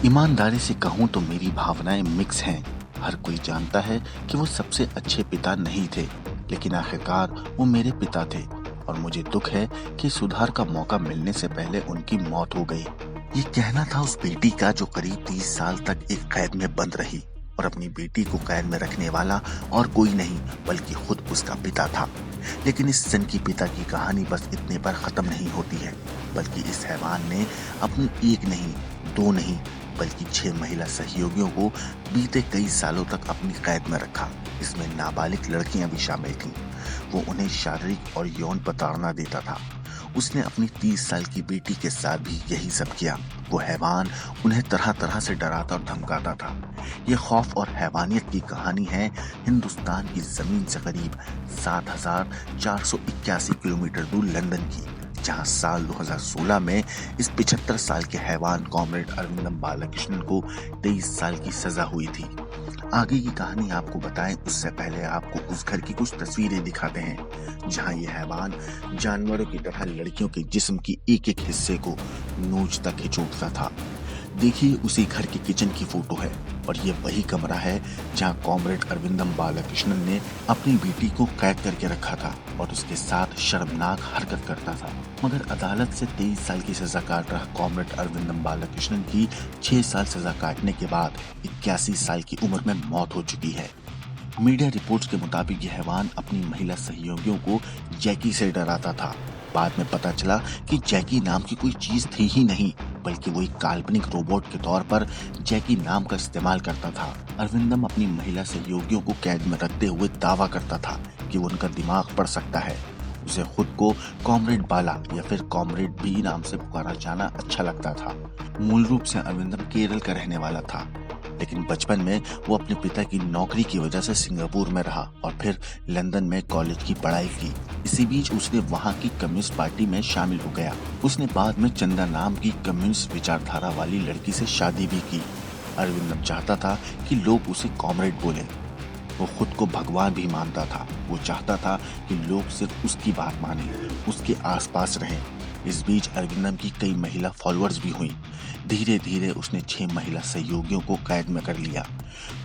ईमानदारी से कहूँ तो मेरी भावनाएं मिक्स हैं। हर कोई जानता है कि वो सबसे अच्छे पिता नहीं थे, लेकिन आखिरकार वो मेरे पिता थे और मुझे दुख है कि सुधार का मौका मिलने से पहले उनकी मौत हो गई। ये कहना था उस बेटी का जो करीब 30 साल तक एक कैद में बंद रही और अपनी बेटी को कैद में रखने वाला और कोई नहीं बल्कि खुद उसका पिता था। लेकिन इस सन की पिता की कहानी बस इतने पर खत्म नहीं होती है, बल्कि इस हैवान ने अपनी एक नहीं, दो नहीं, बल्कि 6 महिला सहयोगियों को बीते कई सालों तक अपनी कैद में रखा। इसमें नाबालिग लड़कियां भी शामिल थीं। वो उन्हें शारीरिक और यौन प्रताड़ना देता था। उसने अपनी 30 साल की बेटी के साथ भी यही सब किया। वो हैवान उन्हें तरह तरह से डराता और धमकाता था। ये खौफ और हैवानियत की कहानी है हिंदुस्तान की जमीन से करीब 7,481 किलोमीटर दूर लंदन की, जहां साल 2016 में इस 75 साल के हैवान कॉमरेड अरविंदम बालाकृष्णन को 23 साल की सजा हुई थी। आगे की कहानी आपको बताएं उससे पहले आपको उस घर की कुछ तस्वीरें दिखाते हैं जहां ये हैवान जानवरों की तरह लड़कियों के जिस्म की एक एक हिस्से को नोच तक खिंचोड़ता था। देखिए, उसी घर की किचन की फोटो है और ये वही कमरा है जहां कॉमरेड अरविंदम बालाकृष्णन ने अपनी बेटी को कैद करके रखा था और उसके साथ शर्मनाक हरकत करता था। मगर अदालत से 23 साल की सजा काट रहा कॉमरेड अरविंदम बालाकृष्णन की 6 साल सजा काटने के बाद 81 साल की उम्र में मौत हो चुकी है। मीडिया रिपोर्ट्स के मुताबिक यह हैवान अपनी महिला सहयोगियों को जैकी से डराता था। बाद में पता चला कि जैकी नाम की कोई चीज थी ही नहीं, बल्कि वो एक काल्पनिक रोबोट के तौर पर जैकी नाम का इस्तेमाल करता था। अरविंदम अपनी महिला सहयोगियों को कैद में रखते हुए दावा करता था कि वो उनका दिमाग पढ़ सकता है। उसे खुद को कॉमरेड बाला या फिर कॉमरेड बी नाम से पुकारा जाना अच्छा लगता था। मूल रूप से अरविंदम केरल का रहने वाला था, लेकिन बचपन में वो अपने पिता की नौकरी की वजह से सिंगापुर में रहा और फिर लंदन में कॉलेज की पढ़ाई की। इसी बीच उसने वहाँ की कम्युनिस्ट पार्टी में शामिल हो गया। उसने बाद में चंदा नाम की कम्युनिस्ट विचारधारा वाली लड़की से शादी भी की। अरविंदम चाहता था कि लोग उसे कॉमरेड बोले। वो खुद को भगवान भी मानता था। वो चाहता था कि लोग सिर्फ उसकी बात माने, उसके आसपास रहें। इस बीच अरविंदम की कई महिला फॉलोअर्स भी हुई। धीरे धीरे उसने 6 महिला सहयोगियों को कैद में कर लिया।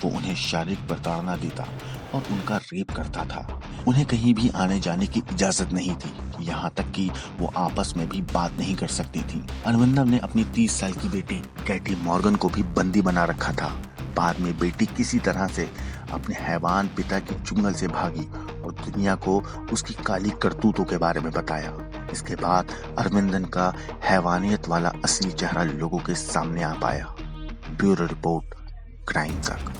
वो उन्हें शारीरिक प्रताड़ना देता और उनका रेप करता था। उन्हें कहीं भी आने जाने की इजाजत नहीं थी, यहाँ तक कि वो आपस में भी बात नहीं कर सकती थी। अरविंदम ने अपनी 30 साल की बेटी कैटी मॉर्गन को भी बंदी बना रखा था। बाद में बेटी किसी तरह से अपने हैवान पिता के चुंगल से भागी और दुनिया को उसकी काली करतूतों के बारे में बताया। इसके बाद अरविंदन का हैवानियत वाला असली चेहरा लोगों के सामने आ पाया। ब्यूरो रिपोर्ट, क्राइम तक।